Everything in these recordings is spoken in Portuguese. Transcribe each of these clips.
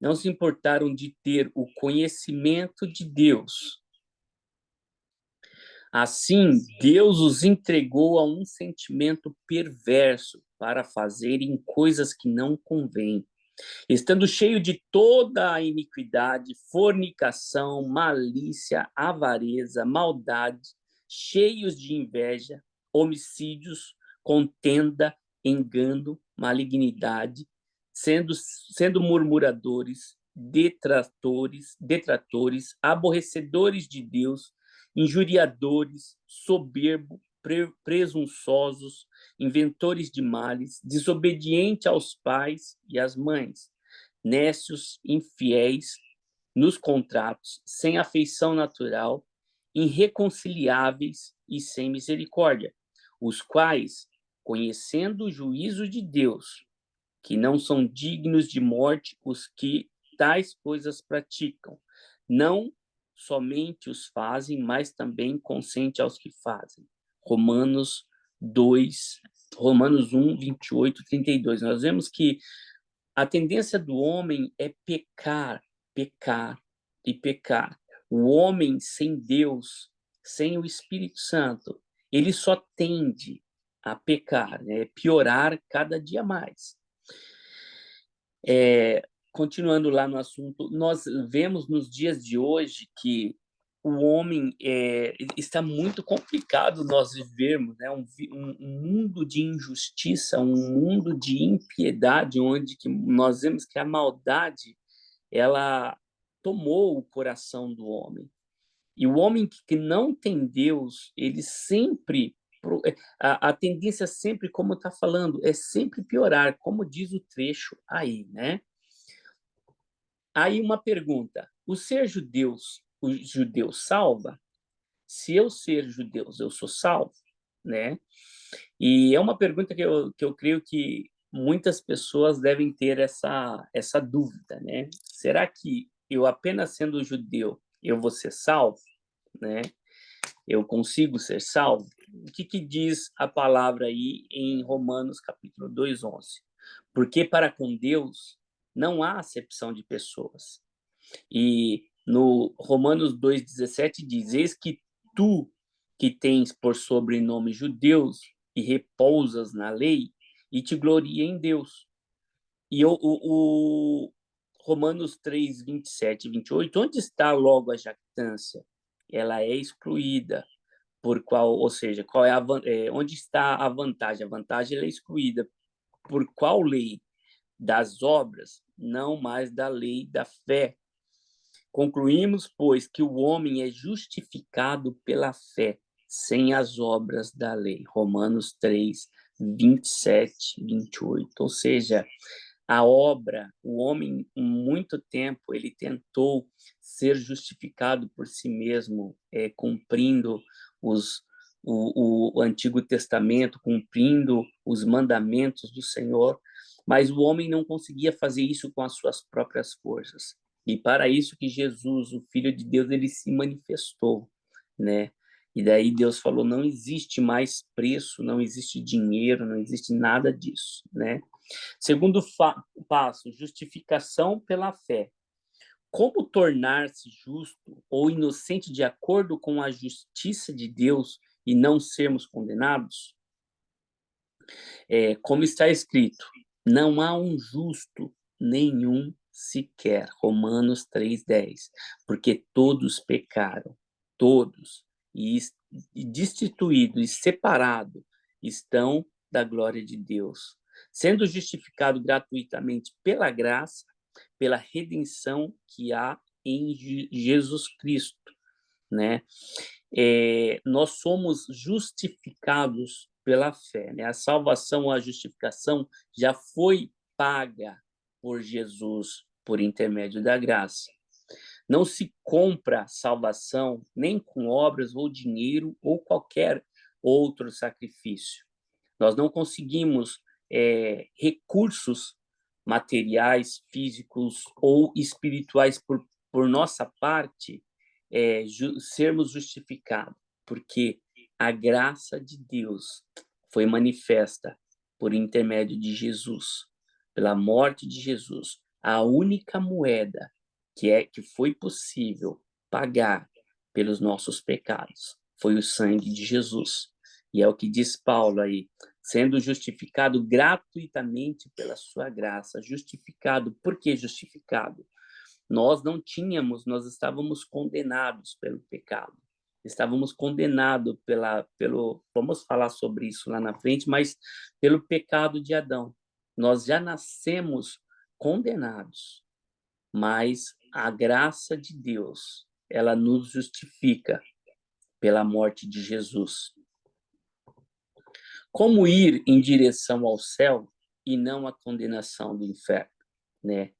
não se importaram de ter o conhecimento de Deus. Assim, Deus os entregou a um sentimento perverso para fazerem coisas que não convêm, estando cheio de toda a iniquidade, fornicação, malícia, avareza, maldade, cheios de inveja, homicídios, contenda, engano, malignidade, sendo murmuradores, detratores, aborrecedores de Deus, injuriadores, presunçosos, inventores de males, desobediente aos pais e às mães, nécios, infiéis nos contratos, sem afeição natural, irreconciliáveis e sem misericórdia, os quais, conhecendo o juízo de Deus, que não são dignos de morte os que tais coisas praticam, não somente os fazem, mas também consente aos que fazem. Romanos 1, 28, 32. Nós vemos que a tendência do homem é pecar, pecar e pecar. O homem sem Deus, sem o Espírito Santo, ele só tende a pecar, né? Piorar cada dia mais. Continuando lá no assunto, nós vemos nos dias de hoje que o homem está muito complicado nós vivermos, né? Um mundo de injustiça, um mundo de impiedade, onde que nós vemos que a maldade ela tomou o coração do homem. E o homem que não tem Deus, ele sempre a tendência sempre, como está falando, é sempre piorar, como diz o trecho aí, né? Aí uma pergunta: o judeu salva? Se eu ser judeu, eu sou salvo, né? E é uma pergunta que eu creio que muitas pessoas devem ter essa dúvida, né? Será que eu apenas sendo judeu, eu vou ser salvo, né? Eu consigo ser salvo? O que diz a palavra aí em Romanos capítulo 2:11? Porque para com Deus não há acepção de pessoas. E no Romanos 2:17 diz: eis que tu, que tens por sobrenome judeus e repousas na lei, e te gloria em Deus. E o Romanos 3:27 e 28, onde está logo a jactância? Ela é excluída. Ou seja, onde está a vantagem? A vantagem ela é excluída. Por qual lei? Das obras? Não mais da lei da fé. Concluímos, pois, que o homem é justificado pela fé, sem as obras da lei. Romanos 3, 27, 28. Ou seja, a obra, o homem, muito tempo, ele tentou ser justificado por si mesmo, cumprindo o Antigo Testamento, cumprindo os mandamentos do Senhor, mas o homem não conseguia fazer isso com as suas próprias forças. E para isso que Jesus, o Filho de Deus, ele se manifestou, né? E daí Deus falou: não existe mais preço, não existe dinheiro, não existe nada disso, né? Segundo passo, justificação pela fé. Como tornar-se justo ou inocente de acordo com a justiça de Deus e não sermos condenados? Como está escrito: não há um justo nenhum sequer. Romanos 3:10. Porque todos pecaram, todos, e destituídos e separados estão da glória de Deus, sendo justificado gratuitamente pela graça, pela redenção que há em Jesus Cristo, né? Nós somos justificados pela fé, né? A salvação, a justificação já foi paga por Jesus por intermédio da graça. Não se compra salvação nem com obras ou dinheiro ou qualquer outro sacrifício. Nós não conseguimos recursos materiais, físicos ou espirituais por nossa parte sermos justificados, porque a graça de Deus foi manifesta por intermédio de Jesus, pela morte de Jesus. A única moeda que foi possível pagar pelos nossos pecados foi o sangue de Jesus. E é o que diz Paulo aí, sendo justificado gratuitamente pela sua graça. Justificado, por que justificado? Nós estávamos condenados pelo pecado. Estávamos condenados vamos falar sobre isso lá na frente, mas pelo pecado de Adão. Nós já nascemos condenados, mas a graça de Deus, ela nos justifica pela morte de Jesus. Como ir em direção ao céu e não à condenação do inferno, né?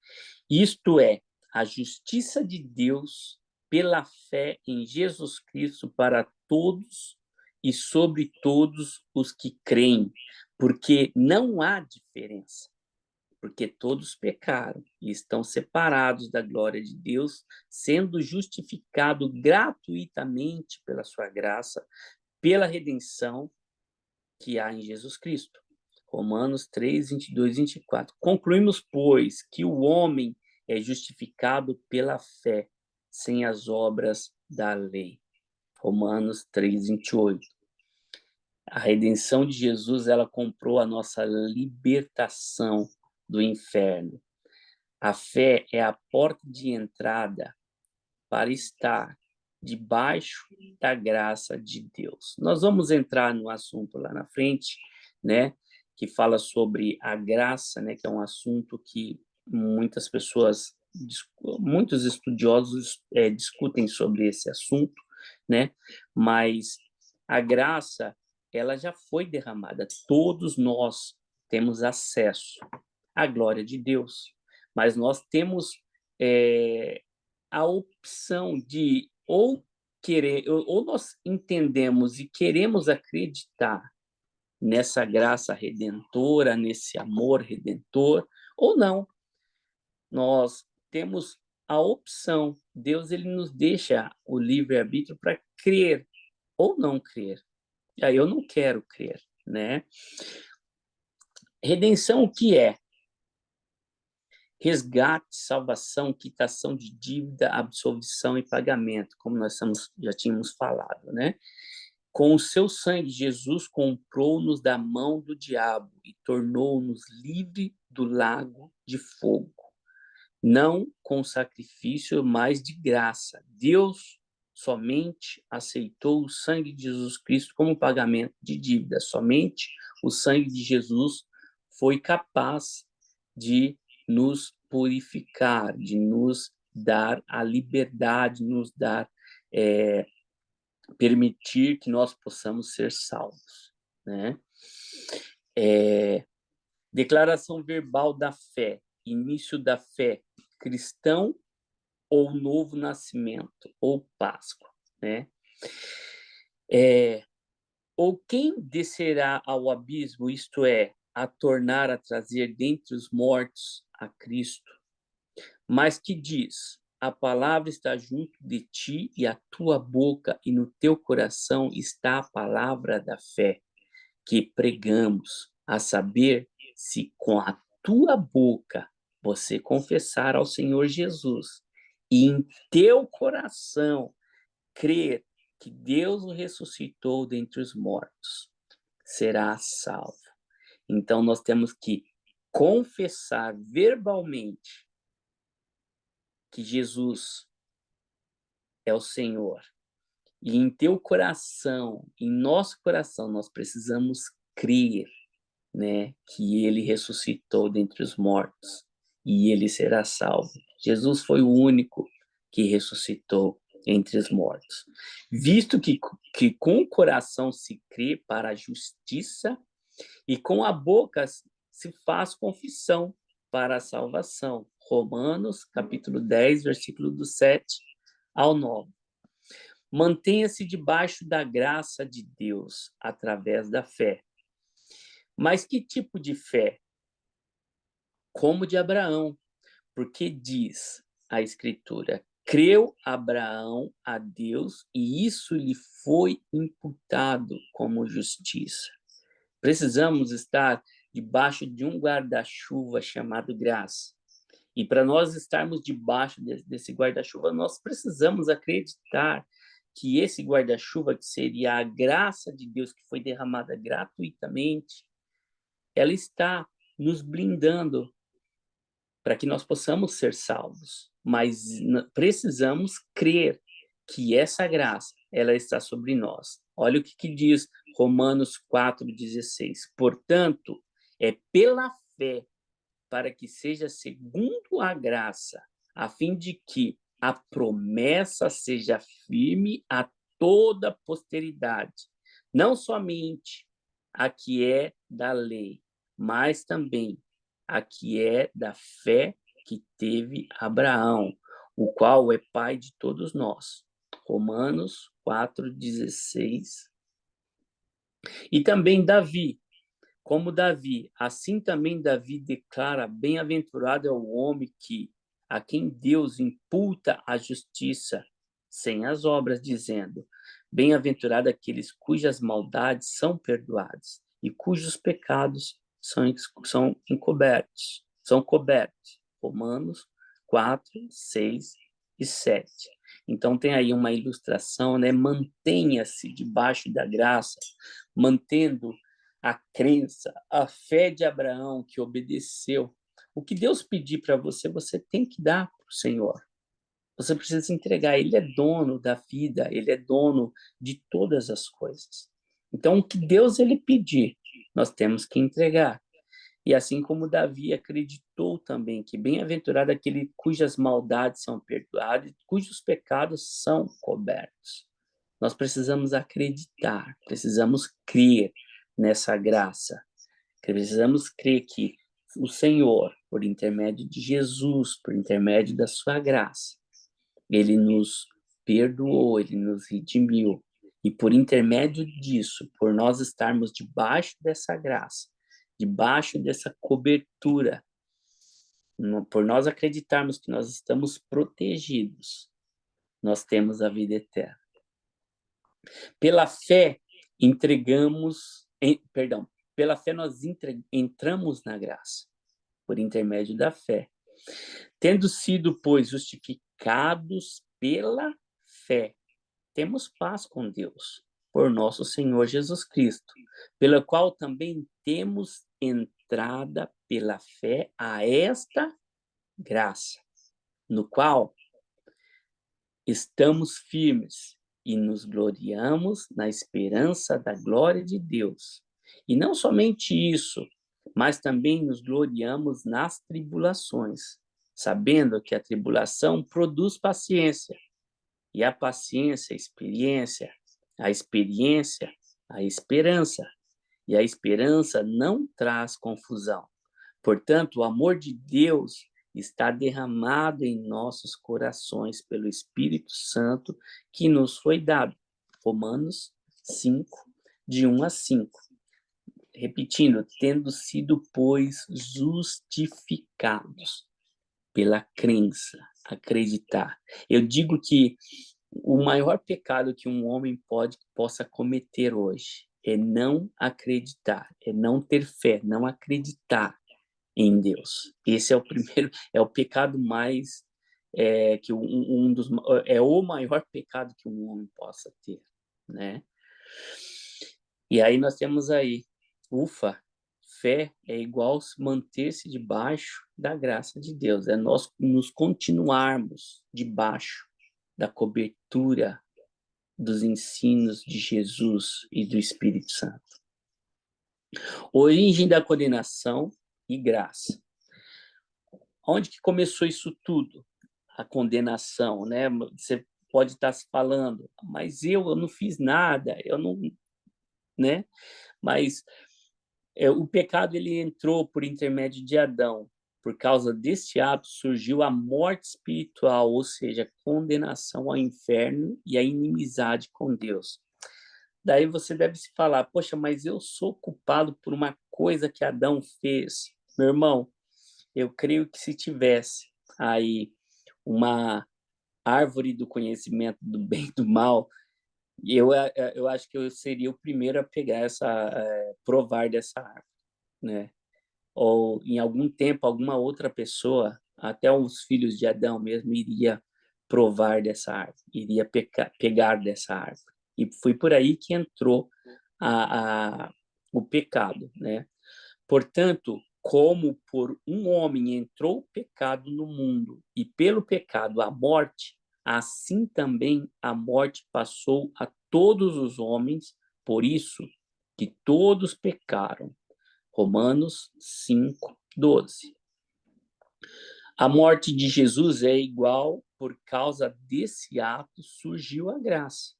Isto é, a justiça de Deus pela fé em Jesus Cristo para todos e sobre todos os que creem, porque não há diferença, porque todos pecaram e estão separados da glória de Deus, sendo justificado gratuitamente pela sua graça, pela redenção que há em Jesus Cristo. Romanos 3, 22 e 24. Concluímos, pois, que o homem é justificado pela fé, sem as obras da lei. Romanos 3, 28. A redenção de Jesus, ela comprou a nossa libertação do inferno. A fé é a porta de entrada para estar debaixo da graça de Deus. Nós vamos entrar no assunto lá na frente, né, que fala sobre a graça, né, que é um assunto que muitas pessoas, muitos estudiosos discutem sobre esse assunto, né, mas a graça, ela já foi derramada. Todos nós temos acesso à glória de Deus, mas nós temos a opção de ou querer, ou nós entendemos e queremos acreditar nessa graça redentora, nesse amor redentor, ou não. Nós temos a opção. Deus, ele nos deixa o livre-arbítrio para crer ou não crer. E aí eu não quero crer, né? Redenção, o que é? Resgate, salvação, quitação de dívida, absolvição e pagamento, como nós já tínhamos falado, né? Com o seu sangue, Jesus comprou-nos da mão do diabo e tornou-nos livre do lago de fogo. Não com sacrifício, mas de graça. Deus somente aceitou o sangue de Jesus Cristo como pagamento de dívida. Somente o sangue de Jesus foi capaz de nos purificar, de nos dar a liberdade, nos dar, permitir que nós possamos ser salvos, né? Declaração verbal da fé, início da fé, cristão ou novo nascimento, ou Páscoa, né? Ou quem descerá ao abismo, isto é, a tornar a trazer dentre os mortos a Cristo, mas que diz: a palavra está junto de ti e a tua boca e no teu coração está a palavra da fé que pregamos, a saber, se com a tua boca você confessar ao Senhor Jesus e em teu coração crer que Deus o ressuscitou dentre os mortos, será salvo. Então nós temos que confessar verbalmente que Jesus é o Senhor. E em teu coração, em nosso coração, nós precisamos crer, né, que ele ressuscitou dentre os mortos e ele será salvo. Jesus foi o único que ressuscitou entre os mortos. Visto que com o coração se crê para a justiça e com a boca se faz confissão para a salvação. Romanos, capítulo 10, versículo do 7 ao 9. Mantenha-se debaixo da graça de Deus através da fé. Mas que tipo de fé? Como de Abraão, porque diz a Escritura: creu Abraão a Deus e isso lhe foi imputado como justiça. Precisamos estar debaixo de um guarda-chuva chamado graça. E para nós estarmos debaixo desse guarda-chuva, nós precisamos acreditar que esse guarda-chuva, que seria a graça de Deus que foi derramada gratuitamente, ela está nos blindando para que nós possamos ser salvos. Mas precisamos crer que essa graça, ela está sobre nós. Olha o que diz Romanos 4,16. Portanto, é pela fé, para que seja segundo a graça, a fim de que a promessa seja firme a toda a posteridade, não somente a que é da lei, mas também a que é da fé que teve Abraão, o qual é pai de todos nós. Romanos 4,16. E também Davi, como Davi, assim também Davi declara: bem-aventurado é o homem a quem Deus imputa a justiça sem as obras, dizendo: bem-aventurado aqueles cujas maldades são perdoadas e cujos pecados são cobertos. Romanos 4, 6 e 7. Então tem aí uma ilustração, né? Mantenha-se debaixo da graça, mantendo a crença, a fé de Abraão que obedeceu. O que Deus pedir para você, você tem que dar para o Senhor. Você precisa entregar. Ele é dono da vida, ele é dono de todas as coisas. Então, o que Deus ele pedir, nós temos que entregar. E assim como Davi acreditou também que bem-aventurado aquele cujas maldades são perdoadas, cujos pecados são cobertos. Nós precisamos acreditar, precisamos crer nessa graça. Precisamos crer que o Senhor, por intermédio de Jesus, por intermédio da sua graça, ele nos perdoou, ele nos redimiu. E por intermédio disso, por nós estarmos debaixo dessa graça, debaixo dessa cobertura, por nós acreditarmos que nós estamos protegidos, nós temos a vida eterna. Pela fé, pela fé nós entramos na graça, por intermédio da fé. Tendo sido, pois, justificados pela fé, temos paz com Deus, por nosso Senhor Jesus Cristo, pela qual também temos entrada pela fé a esta graça, no qual estamos firmes e nos gloriamos na esperança da glória de Deus. E não somente isso, mas também nos gloriamos nas tribulações, sabendo que a tribulação produz paciência, e a paciência, a experiência, a esperança, e a esperança não traz confusão. Portanto, o amor de Deus está derramado em nossos corações pelo Espírito Santo que nos foi dado. Romanos 5, de 1 a 5. Repetindo, tendo sido, pois, justificados pela crença, acreditar. Eu digo que o maior pecado que um homem possa cometer hoje é não acreditar, é não ter fé, não acreditar em Deus. Esse é o primeiro, é o pecado mais que é o maior pecado que um homem possa ter, né? E aí nós temos aí, fé é igual manter-se debaixo da graça de Deus, é nós nos continuarmos debaixo da cobertura dos ensinos de Jesus e do Espírito Santo. Origem da condenação e graça. Onde que começou isso tudo? A condenação, né? Você pode estar se falando, mas eu não fiz nada, eu não, né? Mas o pecado ele entrou por intermédio de Adão. Por causa deste ato surgiu a morte espiritual, ou seja, a condenação ao inferno e a inimizade com Deus. Daí você deve se falar, poxa, mas eu sou culpado por uma coisa que Adão fez. Meu irmão, eu creio que se tivesse aí uma árvore do conhecimento do bem e do mal, eu acho que eu seria o primeiro a pegar provar dessa árvore, né? Ou em algum tempo, alguma outra pessoa até os filhos de Adão mesmo iria provar dessa árvore, iria pegar dessa árvore. E foi por aí que entrou o pecado, né? Portanto, como por um homem entrou o pecado no mundo e pelo pecado a morte, assim também a morte passou a todos os homens, por isso que todos pecaram. Romanos 5:12. A morte de Jesus é igual, por causa desse ato surgiu a graça.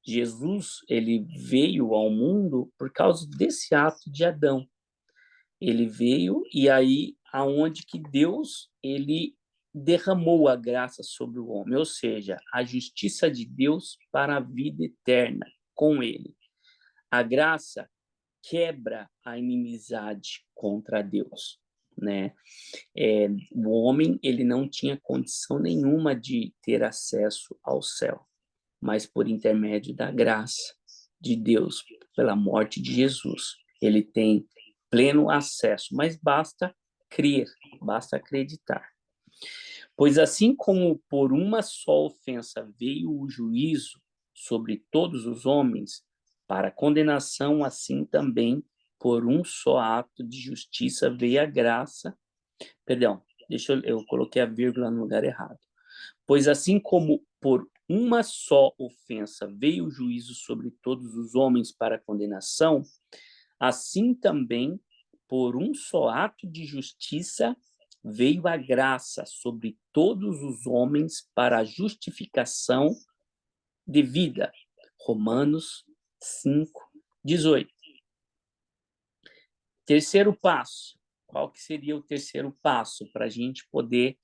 Jesus, ele veio ao mundo por causa desse ato de Adão. Ele veio e aí aonde que Deus, ele derramou a graça sobre o homem, ou seja, a justiça de Deus para a vida eterna com ele. A graça quebra a inimizade contra Deus, né? O homem, ele não tinha condição nenhuma de ter acesso ao céu, mas por intermédio da graça de Deus, pela morte de Jesus, ele tem pleno acesso, mas basta crer, basta acreditar. Pois assim como por uma só ofensa veio o juízo sobre todos os homens, para condenação, assim também por um só ato de justiça veio a graça. Perdão, eu coloquei a vírgula no lugar errado. Pois assim como por uma só ofensa veio o juízo sobre todos os homens para condenação, assim também por um só ato de justiça veio a graça sobre todos os homens para a justificação de vida. Romanos 5:18. Terceiro passo. Qual que seria o terceiro passo para a gente poder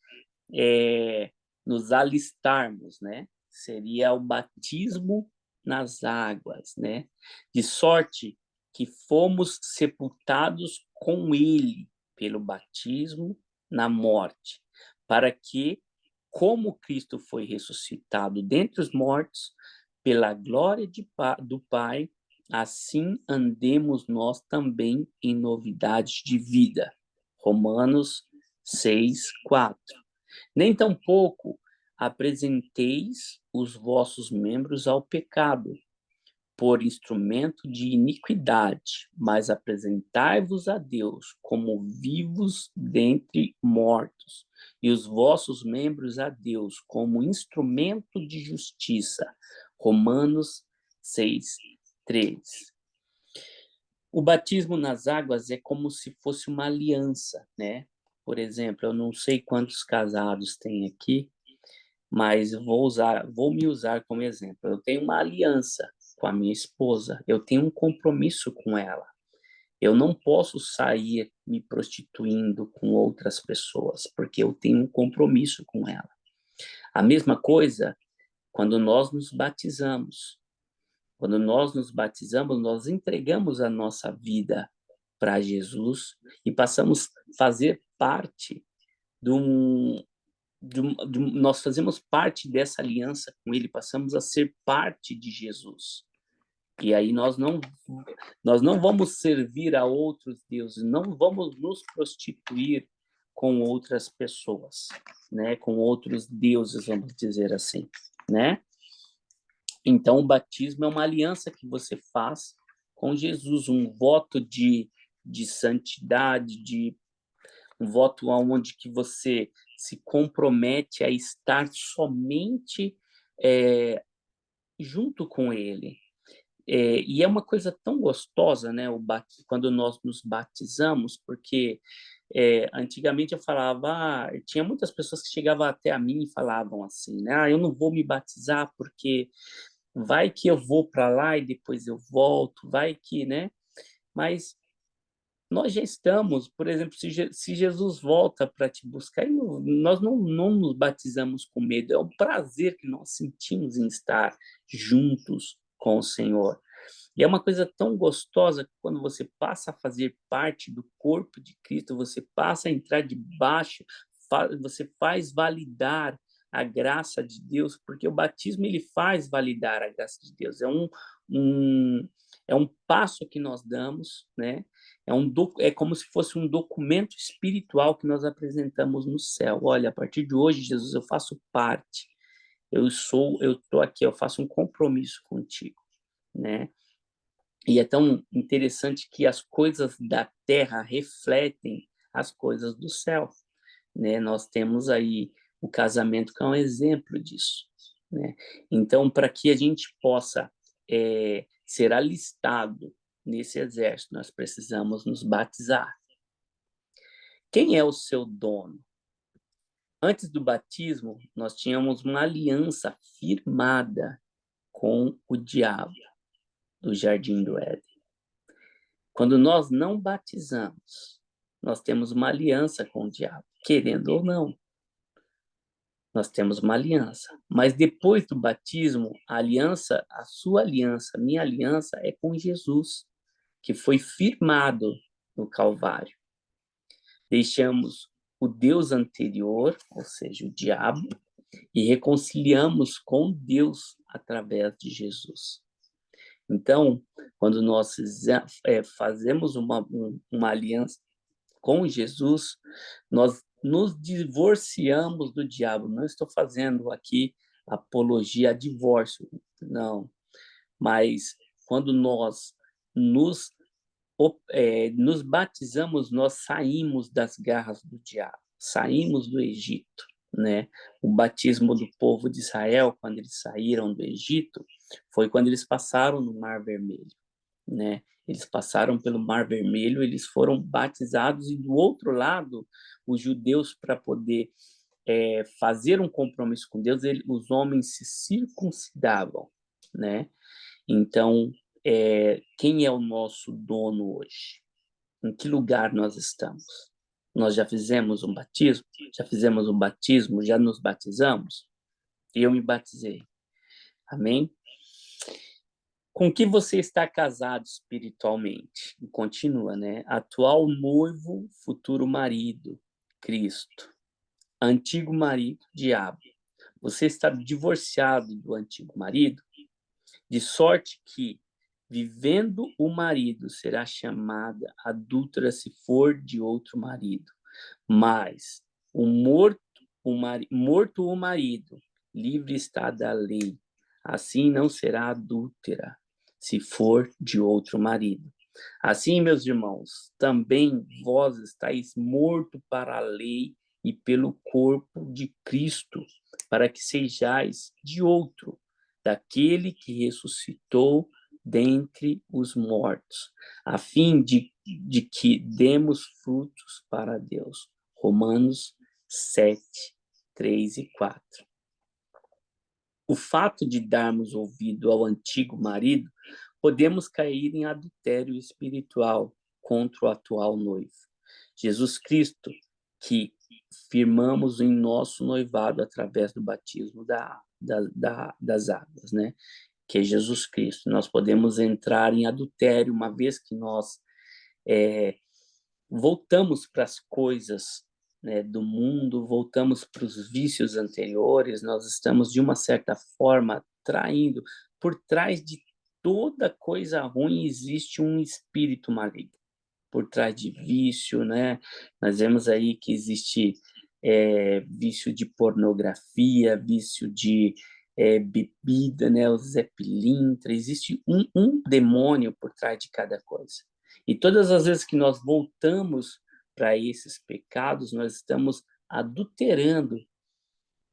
nos alistarmos, né? Seria o batismo nas águas, né? De sorte que fomos sepultados com ele pelo batismo na morte, para que, como Cristo foi ressuscitado dentre os mortos, pela glória do Pai, assim andemos nós também em novidade de vida. Romanos 6:4. Nem tampouco apresenteis os vossos membros ao pecado, por instrumento de iniquidade, mas apresentai-vos a Deus como vivos dentre mortos, e os vossos membros a Deus como instrumento de justiça. Romanos 6:3. O batismo nas águas é como se fosse uma aliança, né? Por exemplo, eu não sei quantos casados tem aqui, mas vou me usar como exemplo. Eu tenho uma aliança com a minha esposa, eu tenho um compromisso com ela. Eu não posso sair me prostituindo com outras pessoas, porque eu tenho um compromisso com ela. A mesma coisa quando nós nos batizamos. Quando nós nos batizamos, nós entregamos a nossa vida para Jesus e passamos a fazer parte de um, nós fazemos parte dessa aliança com ele, passamos a ser parte de Jesus. E aí nós não vamos servir a outros deuses, não vamos nos prostituir com outras pessoas, né? Com outros deuses, vamos dizer assim, né? Então, o batismo é uma aliança que você faz com Jesus, um voto de santidade, um voto onde que você se compromete a estar somente junto com ele. E é uma coisa tão gostosa, né, quando nós nos batizamos, porque antigamente eu falava, tinha muitas pessoas que chegavam até a mim e falavam assim, né, eu não vou me batizar porque vai que eu vou para lá e depois eu volto, vai que, né? Mas nós já estamos, por exemplo, se Jesus volta para te buscar, nós não nos batizamos com medo, é um prazer que nós sentimos em estar juntos com o Senhor. E é uma coisa tão gostosa que quando você passa a fazer parte do corpo de Cristo, você passa a entrar debaixo, você faz validar a graça de Deus, porque o batismo ele faz validar a graça de Deus. Um, é um passo que nós damos, né? É como se fosse um documento espiritual que nós apresentamos no céu. Olha, a partir de hoje, Jesus, eu faço parte. Eu estou aqui, eu faço um compromisso contigo, né? E é tão interessante que as coisas da terra refletem as coisas do céu, né? Nós temos aí o casamento que é um exemplo disso, né? Então, para que a gente possa ser alistado nesse exército, nós precisamos nos batizar. Quem é o seu dono? Antes do batismo, nós tínhamos uma aliança firmada com o diabo do Jardim do Éden. Quando nós não batizamos, nós temos uma aliança com o diabo, querendo ou não. Nós temos uma aliança. Mas depois do batismo, a aliança, a sua aliança, a minha aliança é com Jesus, que foi firmado no Calvário. Deixamos o Deus anterior, ou seja, o diabo, e reconciliamos com Deus através de Jesus. Então, quando nós fazemos uma aliança com Jesus, nós nos divorciamos do diabo. Não estou fazendo aqui apologia a divórcio, não. Mas quando nós nos batizamos, nós saímos das garras do diabo, saímos do Egito, né? O batismo do povo de Israel, quando eles saíram do Egito, foi quando eles passaram no Mar Vermelho, né? Eles passaram pelo Mar Vermelho, eles foram batizados e do outro lado, os judeus, para poder fazer um compromisso com Deus, os homens se circuncidavam, né? Então, quem é o nosso dono hoje? Em que lugar nós estamos? Nós já fizemos um batismo? Já fizemos um batismo? Já nos batizamos? Eu me batizei. Amém? Com que você está casado espiritualmente? E continua, né? Atual noivo, futuro marido, Cristo. Antigo marido, diabo. Você está divorciado do antigo marido? De sorte que, vivendo o marido, será chamada adúltera se for de outro marido. Mas morto o marido, livre está da lei. Assim não será adúltera se for de outro marido. Assim, meus irmãos, também vós estáis morto para a lei e pelo corpo de Cristo, para que sejais de outro, daquele que ressuscitou dentre os mortos, a fim de que demos frutos para Deus. Romanos 7, 3 e 4. O fato de darmos ouvido ao antigo marido, podemos cair em adultério espiritual contra o atual noivo. Jesus Cristo, que firmamos em nosso noivado através do batismo das águas, né? Que é Jesus Cristo. Nós podemos entrar em adultério uma vez que nós voltamos para as coisas, né, do mundo, voltamos para os vícios anteriores, nós estamos, de uma certa forma, traindo. Por trás de toda coisa ruim existe um espírito maligno. Por trás de vício, né? Nós vemos aí que existe vício de pornografia, vício de bebida, né? O Zé Pilintra. Existe um demônio por trás de cada coisa. E todas as vezes que nós voltamos para esses pecados, nós estamos adulterando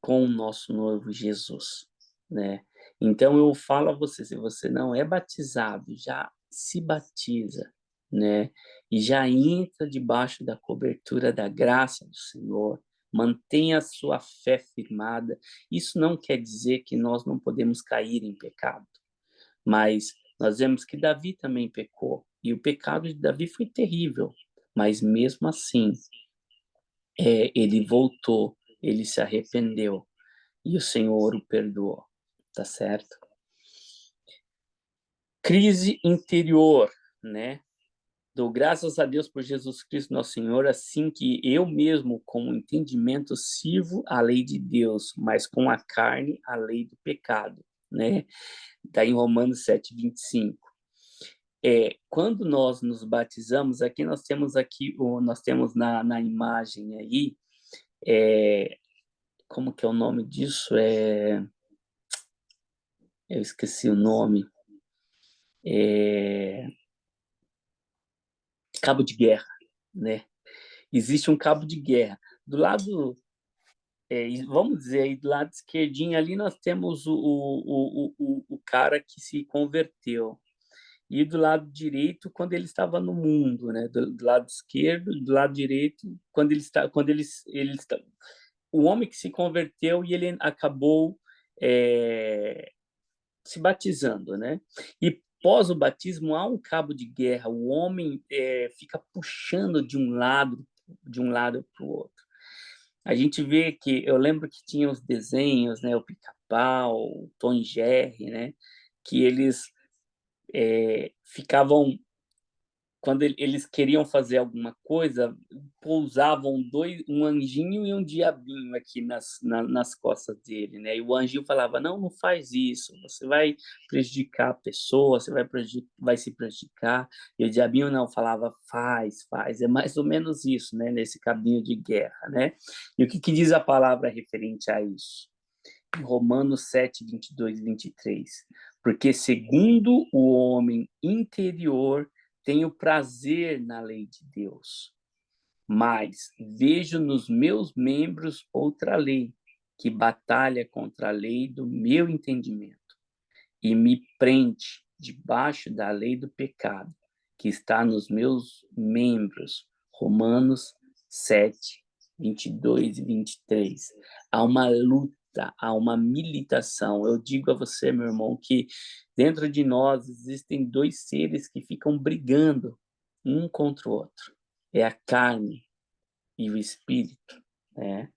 com o nosso noivo Jesus, né? Então eu falo a você, se você não é batizado, já se batiza, né? E já entra debaixo da cobertura da graça do Senhor, mantenha a sua fé firmada. Isso não quer dizer que nós não podemos cair em pecado, mas nós vemos que Davi também pecou, e o pecado de Davi foi terrível, mas mesmo assim, ele voltou, ele se arrependeu, e o Senhor o perdoou, tá certo? Crise interior, né? Dou graças a Deus por Jesus Cristo, nosso Senhor, assim que eu mesmo, com o entendimento, sirvo a lei de Deus, mas com a carne, a lei do pecado, né? Está em Romanos 7, 25. Quando nós nos batizamos, nós temos na imagem aí, é, como que é o nome disso? Eu esqueci o nome. É, cabo de guerra, né? Existe um cabo de guerra. Do lado, vamos dizer aí, do lado esquerdinho ali nós temos o cara que se converteu. E do lado direito, quando ele estava no mundo, né? Do lado esquerdo, do lado direito, ele está, o homem que se converteu e ele acabou é, se batizando, né? E pós o batismo há um cabo de guerra. O homem fica puxando de um lado para o outro. A gente vê que eu lembro que tinha os desenhos, né? O Pica-Pau, o Tom e Jerry, né? Que eles ficavam quando eles queriam fazer alguma coisa, pousavam um anjinho e um diabinho aqui nas costas dele, né? E o anjinho falava: não, não faz isso, você vai prejudicar a pessoa, vai se prejudicar. E o diabinho não falava: faz, faz. É mais ou menos isso, né? Nesse cabinho de guerra, né? E o que diz a palavra referente a isso? Romanos 7, 22 e 23. Porque segundo o homem interior, tenho prazer na lei de Deus, mas vejo nos meus membros outra lei, que batalha contra a lei do meu entendimento e me prende debaixo da lei do pecado, que está nos meus membros. Romanos 7, 22 e 23. Há uma luta, há uma militação. Eu digo a você, meu irmão, que dentro de nós existem dois seres que ficam brigando um contra o outro. É a carne e o espírito, né?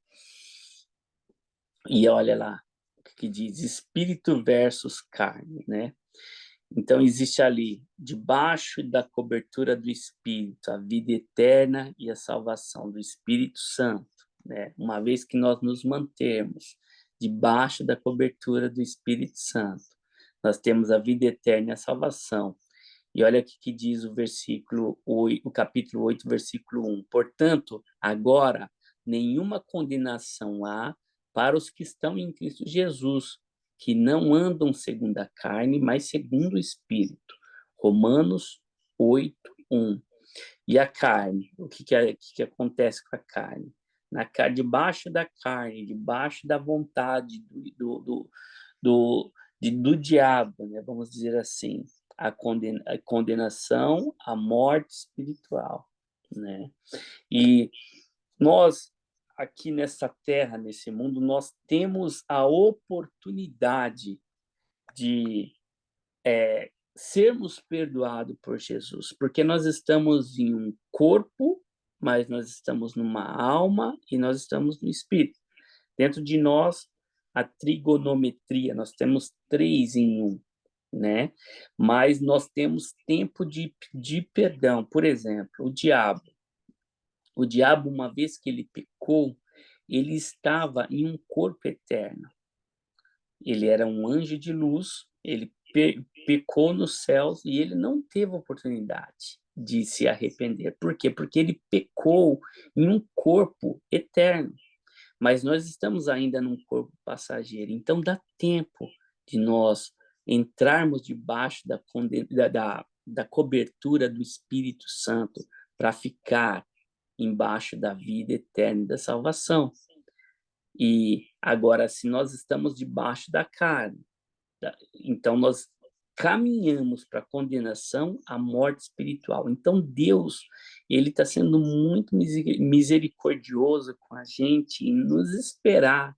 E olha lá o que diz espírito versus carne, né? Então, existe ali, debaixo da cobertura do Espírito, a vida eterna e a salvação do Espírito Santo, né? Uma vez que nós nos mantermos debaixo da cobertura do Espírito Santo, nós temos a vida eterna e a salvação. E olha o que diz o versículo 8, o capítulo 8, versículo 1. Portanto, agora, nenhuma condenação há para os que estão em Cristo Jesus, que não andam segundo a carne, mas segundo o Espírito. Romanos 8, 1. E a carne? O que acontece com a carne? Debaixo da carne, debaixo da vontade do diabo, né? Vamos dizer assim, a condenação, a morte espiritual, né? E nós, aqui nessa terra, nesse mundo, nós temos a oportunidade de sermos perdoados por Jesus, porque nós estamos em um corpo, mas nós estamos numa alma e nós estamos no espírito. Dentro de nós, a trigonometria, nós temos três em um, né? Mas nós temos tempo de pedir perdão. Por exemplo, o diabo, uma vez que ele pecou, ele estava em um corpo eterno. Ele era um anjo de luz, ele pecou nos céus e ele não teve oportunidade de se arrepender. Por quê? Porque ele pecou em um corpo eterno. Mas nós estamos ainda num corpo passageiro. Então dá tempo de nós entrarmos debaixo da cobertura do Espírito Santo para ficar embaixo da vida eterna e da salvação. E agora, se nós estamos debaixo da carne, então nós caminhamos para a condenação, a morte espiritual. Então Deus, ele está sendo muito misericordioso com a gente em nos esperar,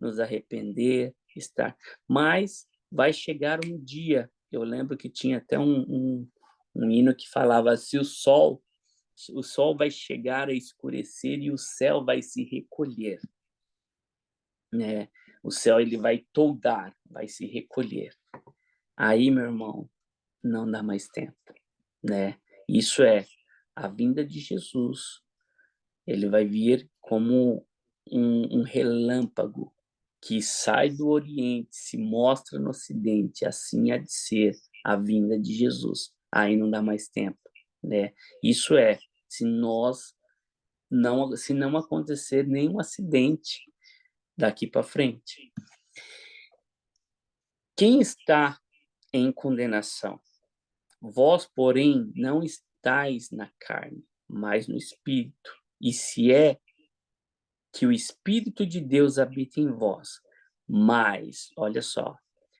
nos arrepender, estar. Mas vai chegar um dia, eu lembro que tinha até um hino que falava: se o sol vai chegar a escurecer e o céu vai se recolher, né? O céu ele vai toldar, vai se recolher. Aí, meu irmão, não dá mais tempo, né? Isso é a vinda de Jesus. Ele vai vir como um relâmpago que sai do Oriente, se mostra no Ocidente. Assim há de ser a vinda de Jesus. aí não dá mais tempo, né? Isso é, se não acontecer nenhum acidente daqui para frente. Quem está em condenação? Vós, porém, não estáis na carne, mas no Espírito. E se é que o Espírito de Deus habita em vós, mas, olha só,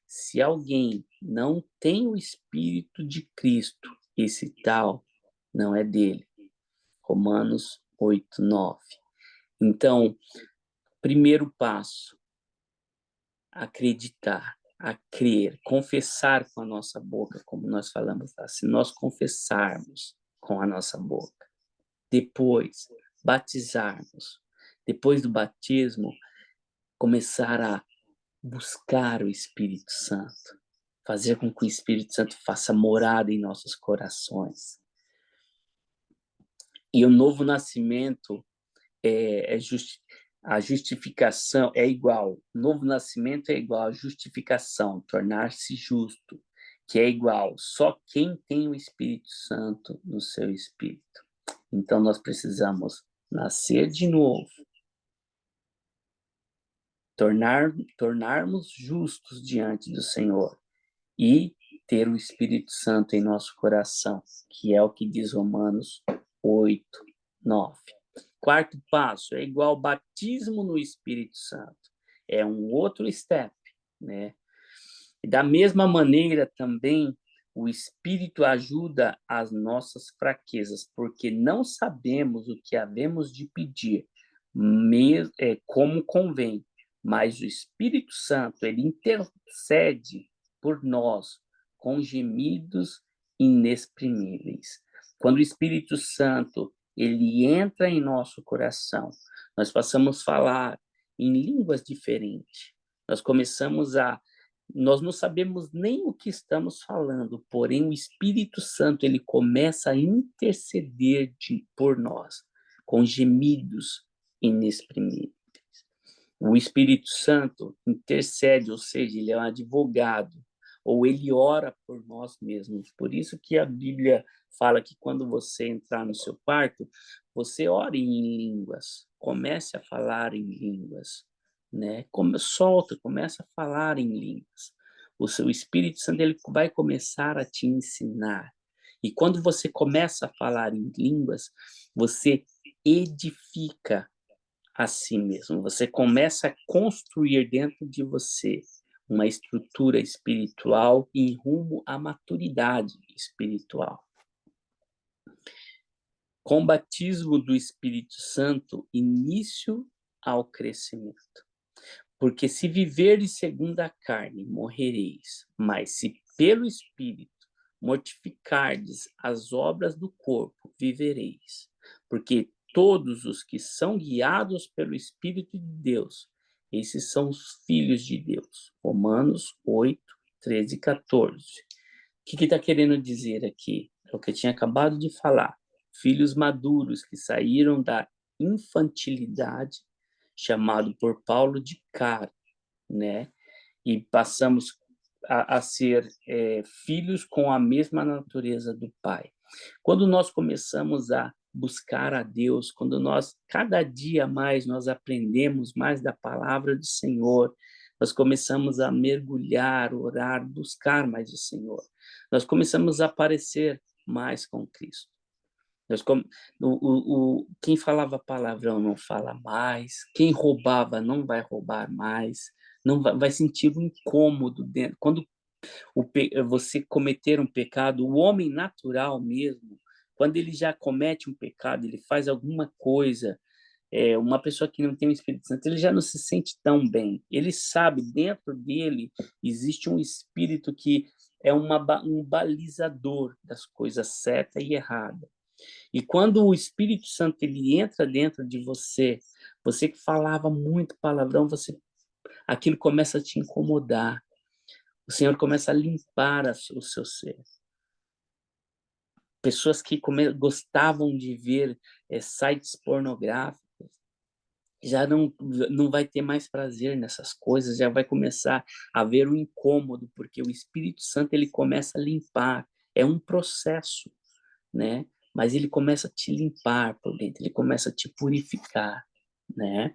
se alguém não tem o Espírito de Cristo, esse tal não é dele. Romanos 8, 9. Então, primeiro passo, acreditar, a crer, confessar com a nossa boca, como nós falamos lá. Se nós confessarmos com a nossa boca, depois batizarmos, depois do batismo, começar a buscar o Espírito Santo, fazer com que o Espírito Santo faça morada em nossos corações. E o novo nascimento a justificação é igual, o novo nascimento é igual à justificação, tornar-se justo, que é igual, só quem tem o Espírito Santo no seu espírito. Então nós nascer de novo, tornarmos justos diante do Senhor e ter o Espírito Santo em nosso coração, que é o que diz Romanos 8, 9. Quarto passo é igual ao batismo no Espírito Santo. É um outro step, né? E da mesma maneira também o Espírito ajuda as nossas fraquezas, porque não sabemos o que havemos de pedir, como convém, mas o Espírito Santo, ele intercede por nós com gemidos inexprimíveis. Quando o Espírito Santo ele entra em nosso coração, nós passamos a falar em línguas diferentes. Nós não sabemos nem o que estamos falando, porém o Espírito Santo ele começa a interceder por nós com gemidos inexprimíveis. O Espírito Santo intercede, ou seja, ele é um advogado, ou ele ora por nós mesmos. Por isso que a Bíblia fala que quando você entrar no seu quarto, você ore em línguas, comece a falar em línguas, né? Começa a falar em línguas. O seu Espírito Santo ele vai começar a te ensinar. E quando você começa a falar em línguas, você edifica a si mesmo. Você começa a construir dentro de você uma estrutura espiritual em rumo à maturidade espiritual. Com o batismo do Espírito Santo, início ao crescimento. Porque se viverdes segundo a carne, morrereis. Mas se pelo Espírito mortificardes as obras do corpo, vivereis. Porque todos os que são guiados pelo Espírito de Deus, esses são os filhos de Deus. Romanos 8, 13 e 14. O que está querendo dizer aqui? É o que eu tinha acabado de falar. Filhos maduros que saíram da infantilidade, chamado por Paulo de cara, né? E passamos a ser filhos com a mesma natureza do Pai. Quando nós começamos a buscar a Deus, quando cada dia mais, nós aprendemos mais da palavra do Senhor, nós começamos a mergulhar, orar, buscar mais o Senhor. Nós começamos a parecer mais com Cristo. Quem falava palavrão não fala mais, quem roubava não vai roubar mais, não vai sentir um incômodo dentro. Quando você cometer um pecado, o homem natural mesmo, quando ele já comete um pecado, ele faz alguma coisa, uma pessoa que não tem o Espírito Santo, ele já não se sente tão bem. Ele sabe, dentro dele existe um espírito que é um balizador das coisas certa e errada. E quando o Espírito Santo ele entra dentro de você, você que falava muito palavrão, aquilo começa a te incomodar. O Senhor começa a limpar o seu ser. Pessoas que gostavam de ver sites pornográficos, já não vai ter mais prazer nessas coisas, já vai começar a haver um incômodo, porque o Espírito Santo ele começa a limpar, É um processo, né? Mas ele começa a te limpar por dentro, ele começa a te purificar, né?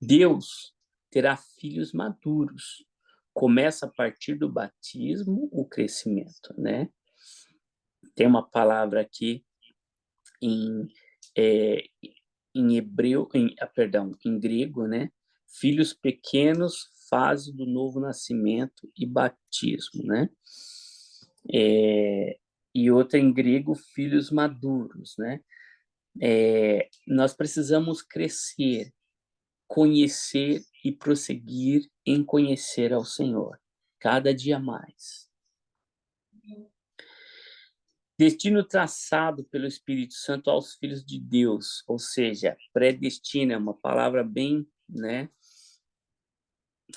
Deus terá filhos maduros. Começa a partir do batismo o crescimento, né? Tem uma palavra aqui em, é, em hebreu, em grego, né? Filhos pequenos, fase do novo nascimento e batismo, né? E outra em grego, filhos maduros, né? Nós precisamos crescer, conhecer e prosseguir em conhecer ao Senhor, cada dia mais. Destino traçado pelo Espírito Santo aos filhos de Deus, ou seja, predestina é uma palavra bem, né?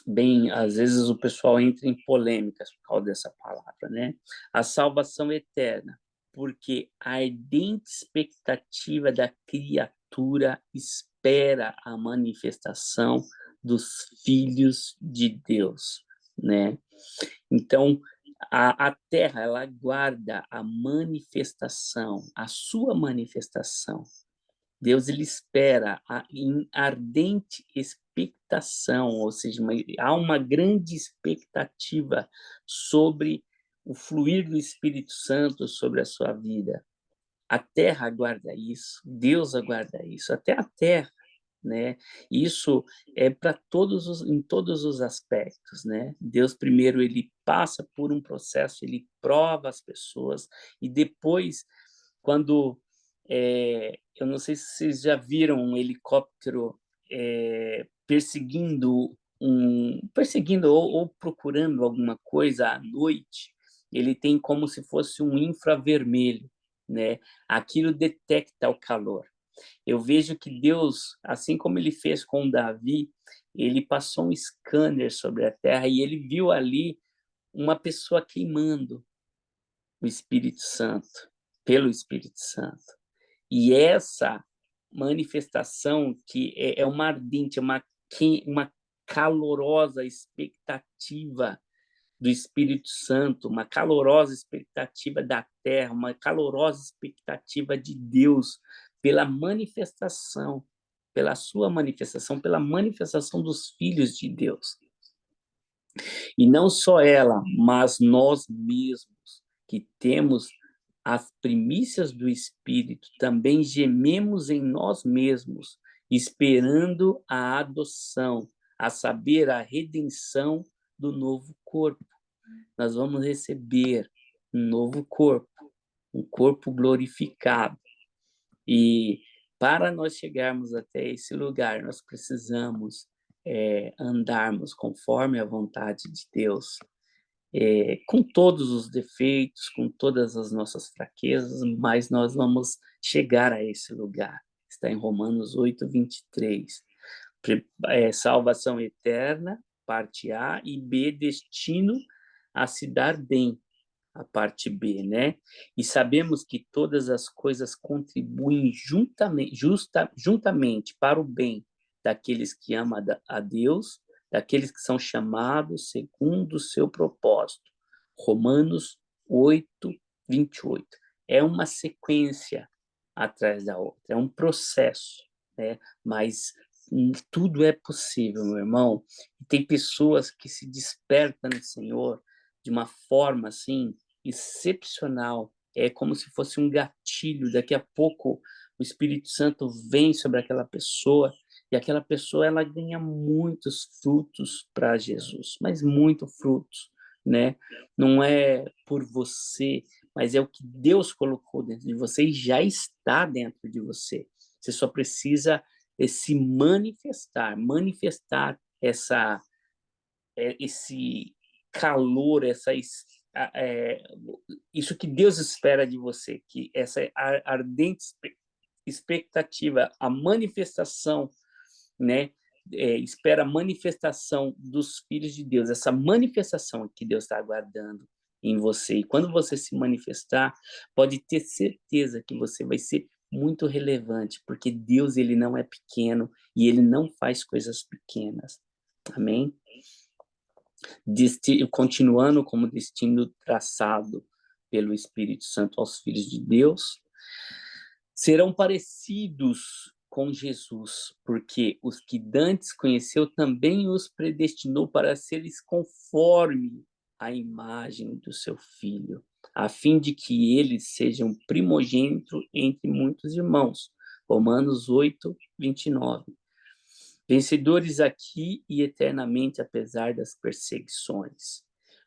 Bem, às vezes o pessoal entra em polêmicas por causa dessa palavra, né? A salvação eterna, porque a ardente expectativa da criatura espera a manifestação dos filhos de Deus, né? Então, a terra, ela guarda a manifestação, a sua manifestação. Deus, ele espera em ardente expectação, ou seja, há uma grande expectativa sobre o fluir do Espírito Santo sobre a sua vida. A terra aguarda isso, Deus aguarda isso, até a terra, né? Isso é para em todos os aspectos, né? Deus primeiro ele passa por um processo, ele prova as pessoas e depois, quando eu não sei se vocês já viram um helicóptero perseguindo ou procurando alguma coisa à noite, ele tem como se fosse um infravermelho, né? Aquilo detecta o calor. Eu vejo que Deus, assim como ele fez com Davi, ele passou um scanner sobre a terra e ele viu ali uma pessoa queimando o Espírito Santo, pelo Espírito Santo. E essa manifestação que é uma ardente, uma calorosa expectativa do Espírito Santo, uma calorosa expectativa da terra, uma calorosa expectativa de Deus pela manifestação, pela sua manifestação, pela manifestação dos filhos de Deus. E não só ela, mas nós mesmos, que temos as primícias do Espírito, também gememos em nós mesmos, esperando a adoção, a saber, a redenção do novo corpo. Nós vamos receber um novo corpo, um corpo glorificado. E para nós chegarmos até esse lugar, nós precisamos andarmos conforme a vontade de Deus, com todos os defeitos, com todas as nossas fraquezas, mas nós vamos chegar a esse lugar. Está em Romanos 8, 23. Salvação eterna, parte A, e B, destino a se dar bem, a parte B, né? E sabemos que todas as coisas contribuem juntamente para o bem daqueles que amam a Deus, daqueles que são chamados segundo o seu propósito. Romanos 8, 28. É uma sequência atrás da outra, é um processo, né? Mas tudo é possível, meu irmão. E tem pessoas que se despertam no Senhor de uma forma assim excepcional. É como se fosse um gatilho. Daqui a pouco o Espírito Santo vem sobre aquela pessoa e aquela pessoa ela ganha muitos frutos para Jesus, mas muitos frutos, né? Não é por você, mas é o que Deus colocou dentro de você e já está dentro de você. Você só precisa se manifestar esse calor, isso que Deus espera de você, que essa ardente expectativa, a manifestação, né? Espera a manifestação dos filhos de Deus, essa manifestação que Deus está aguardando em você. E quando você se manifestar, pode ter certeza que você vai ser muito relevante, porque Deus ele não é pequeno e ele não faz coisas pequenas. Amém? Continuando como destino traçado pelo Espírito Santo aos filhos de Deus, serão parecidos com Jesus, porque os que dantes conheceu também os predestinou para seres conforme a imagem do seu Filho, a fim de que eles sejam primogênito entre muitos irmãos. Romanos 8, 29. Vencedores aqui e eternamente, apesar das perseguições.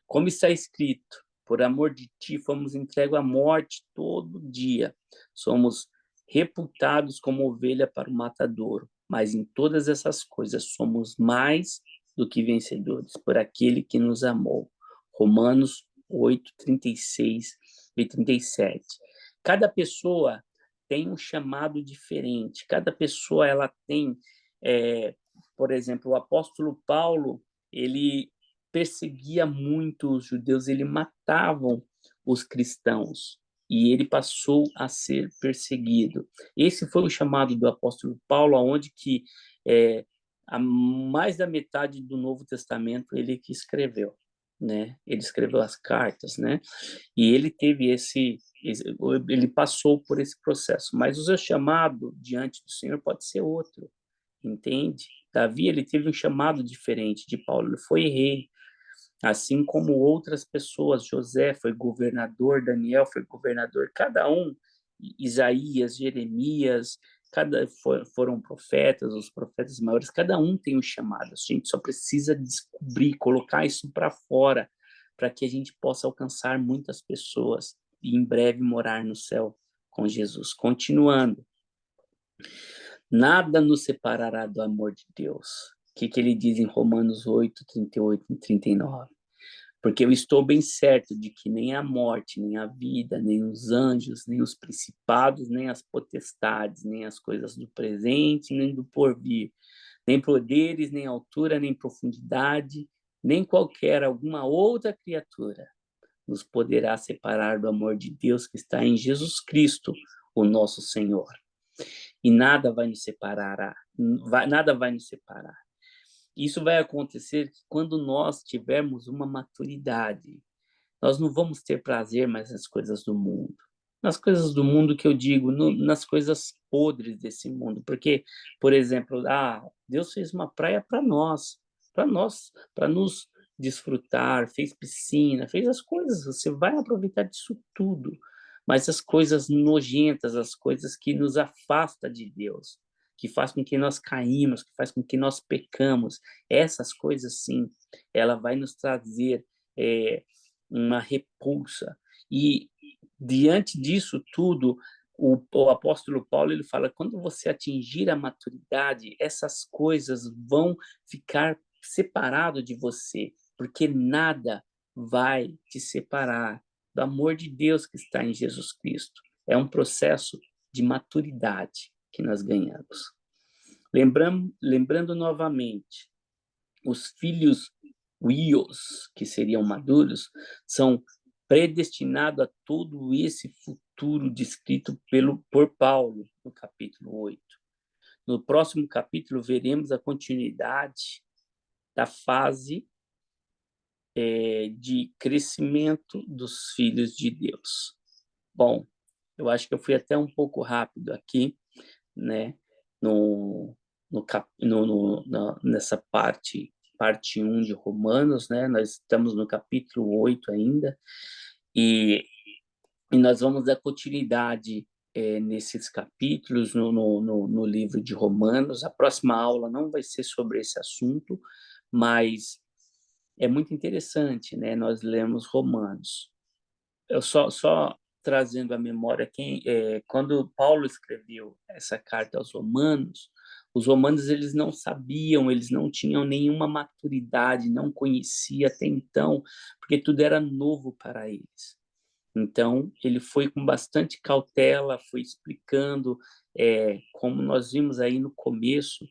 Como está escrito, por amor de ti fomos entregues à morte todo dia. Somos reputados como ovelha para o matadouro, mas em todas essas coisas somos mais do que vencedores por aquele que nos amou. Romanos 8, 36 e 37. Cada pessoa tem um chamado diferente, cada pessoa ela tem, por exemplo, o apóstolo Paulo, ele perseguia muito os judeus, ele matava os cristãos, e ele passou a ser perseguido. Esse foi o chamado do apóstolo Paulo, onde que a mais da metade do Novo Testamento ele que escreveu, né? Ele escreveu as cartas, né? E ele teve ele passou por esse processo, mas o seu chamado diante do Senhor pode ser outro, entende? Davi, ele teve um chamado diferente de Paulo, ele foi rei, assim como outras pessoas. José foi governador, Daniel foi governador, cada um, Isaías, Jeremias, foram profetas, os profetas maiores, cada um tem um chamado. A gente só precisa descobrir, colocar isso para fora, para que a gente possa alcançar muitas pessoas e em breve morar no céu com Jesus. Continuando, nada nos separará do amor de Deus. O que ele diz em Romanos 8, 38 e 39? Porque eu estou bem certo de que nem a morte, nem a vida, nem os anjos, nem os principados, nem as potestades, nem as coisas do presente, nem do porvir, nem poderes, nem altura, nem profundidade, nem qualquer alguma outra criatura nos poderá separar do amor de Deus que está em Jesus Cristo, o nosso Senhor. E nada vai nos separar, nada vai nos separar. Isso vai acontecer quando nós tivermos uma maturidade. Nós não vamos ter prazer mais nas coisas do mundo. Nas coisas do mundo que eu digo, nas coisas podres desse mundo. Porque, por exemplo, Deus fez uma praia para nos desfrutar, fez piscina, fez as coisas, você vai aproveitar disso tudo. Mas as coisas nojentas, as coisas que nos afastam de Deus, que faz com que nós caímos, que faz com que nós pecamos, essas coisas sim, ela vai nos trazer uma repulsa. E diante disso tudo, o apóstolo Paulo ele fala: quando você atingir a maturidade, essas coisas vão ficar separado de você, porque nada vai te separar do amor de Deus que está em Jesus Cristo. É um processo de maturidade que nós ganhamos. Lembrando novamente, os filhos Wios, que seriam maduros, são predestinados a todo esse futuro descrito por Paulo no capítulo 8. No próximo capítulo, veremos a continuidade da fase de crescimento dos filhos de Deus. Bom, eu acho que eu fui até um pouco rápido aqui, né, nessa parte 1 de Romanos, né? Nós estamos no capítulo 8 ainda, e nós vamos dar continuidade nesses capítulos no livro de Romanos. A próxima aula não vai ser sobre esse assunto, mas é muito interessante, né? Nós lemos Romanos. Eu só trazendo à memória quando Paulo escreveu essa carta aos Romanos, os romanos eles não sabiam, eles não tinham nenhuma maturidade, não conhecia até então, porque tudo era novo para eles. Então, ele foi com bastante cautela, foi explicando, como nós vimos aí no começo,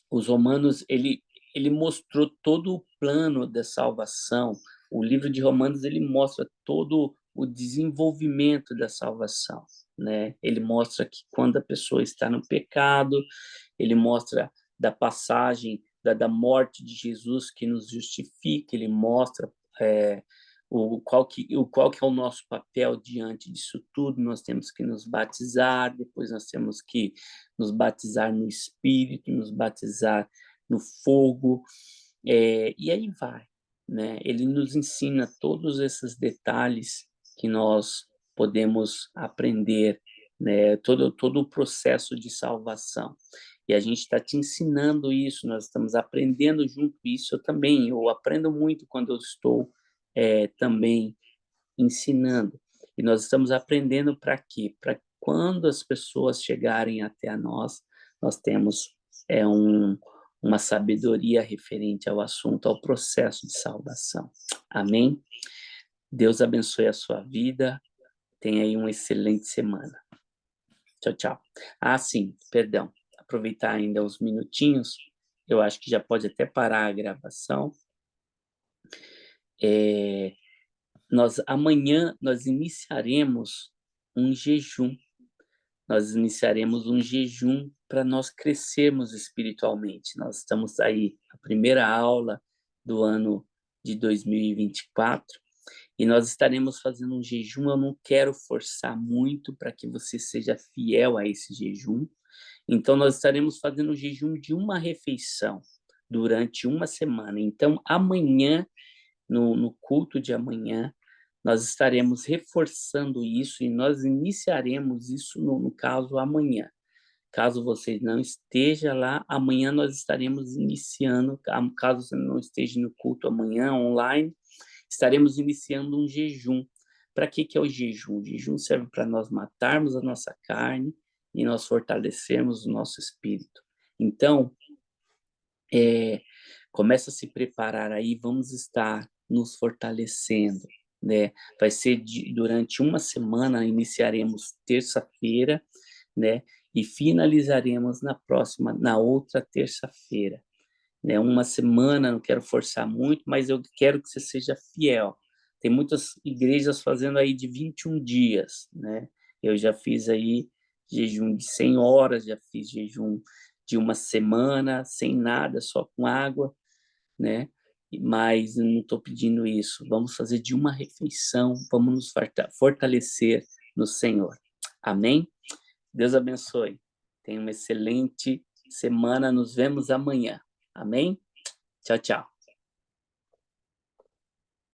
os romanos, ele mostrou todo o plano da salvação. O livro de Romanos, ele mostra todo o desenvolvimento da salvação, né? Ele mostra que quando a pessoa está no pecado, ele mostra da passagem da morte de Jesus que nos justifica, ele mostra qual que é o nosso papel diante disso tudo. Nós temos que nos batizar, depois nós temos que nos batizar no Espírito, nos batizar no fogo, e aí vai, né? Ele nos ensina todos esses detalhes que nós podemos aprender, né? Todo o processo de salvação. E a gente está te ensinando isso, nós estamos aprendendo junto isso. Eu aprendo muito quando eu estou também ensinando. E nós estamos aprendendo para quê? Para quando as pessoas chegarem até a nós, nós temos uma sabedoria referente ao assunto, ao processo de salvação. Amém? Deus abençoe a sua vida. Tenha aí uma excelente semana. Tchau, tchau. Ah, sim, perdão. Aproveitar ainda uns minutinhos. Eu acho que já pode até parar a gravação. Amanhã nós iniciaremos um jejum. Nós iniciaremos um jejum para nós crescermos espiritualmente. Nós estamos aí na primeira aula do ano de 2024 e nós estaremos fazendo um jejum. Eu não quero forçar muito para que você seja fiel a esse jejum. Então, nós estaremos fazendo um jejum de uma refeição durante uma semana. Então, amanhã, no culto de amanhã, nós estaremos reforçando isso e nós iniciaremos isso, no caso, amanhã. Caso você não esteja lá, amanhã nós estaremos iniciando, caso você não esteja no culto amanhã, online, estaremos iniciando um jejum. Para que é o jejum? O jejum serve para nós matarmos a nossa carne e nós fortalecermos o nosso espírito. Então, começa a se preparar aí, vamos estar nos fortalecendo, né? Vai ser durante uma semana, iniciaremos terça-feira, né? E finalizaremos na outra terça-feira, né? Uma semana, não quero forçar muito, mas eu quero que você seja fiel. Tem muitas igrejas fazendo aí de 21 dias, né? Eu já fiz aí jejum de 100 horas, já fiz jejum de uma semana, sem nada, só com água, né? Mas não estou pedindo isso. Vamos fazer de uma refeição, vamos nos fortalecer no Senhor. Amém? Deus abençoe. Tenha uma excelente semana. Nos vemos amanhã. Amém? Tchau, tchau.